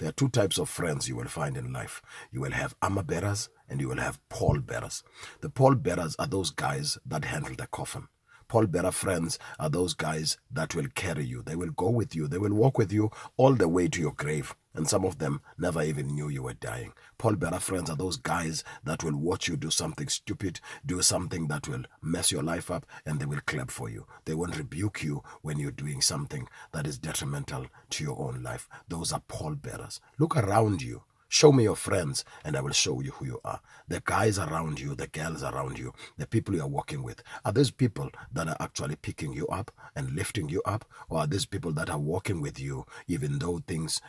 There are two types of friends you will find in life. You will have armor bearers and you will have pall bearers. The pall bearers are those guys that handle the coffin. Pallbearer friends are those guys that will carry you. They will go with you. They will walk with you all the way to your grave. And some of them never even knew you were dying. Pallbearer friends are those guys that will watch you do something stupid, do something that will mess your life up, and they will clap for you. They won't rebuke you when you're doing something that is detrimental to your own life. Those are pallbearers. Look around you. Show me your friends and I will show you who you are. The guys around you, the girls around you, the people you are working with. Are these people that are actually picking you up and lifting you up? Or are these people that are walking with you even though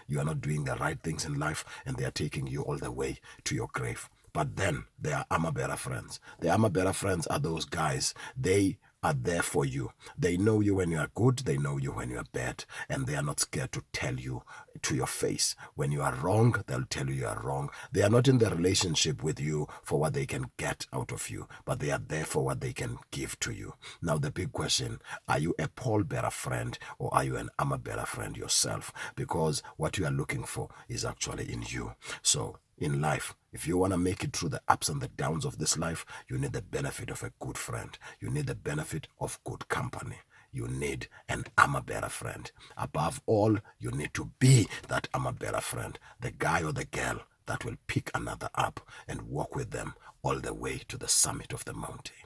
you are not doing the right things in life and they are taking you all the way to your grave? But then there are armor bearer friends. The armor bearer friends are those guys. They are there for you. They know you when you are good, they know you when you are bad, and they are not scared to tell you to your face. When you are wrong, they'll tell you are wrong. They are not in the relationship with you for what they can get out of you, but they are there for what they can give to you. Now the big question, are you a pallbearer friend or are you an armor bearer friend yourself? Because what you are looking for is actually in you. So in life, if you want to make it through the ups and the downs of this life, you need the benefit of a good friend. You need the benefit of good company. You need an armor bearer friend. Above all, you need to be that armor bearer friend, the guy or the girl that will pick another up and walk with them all the way to the summit of the mountain.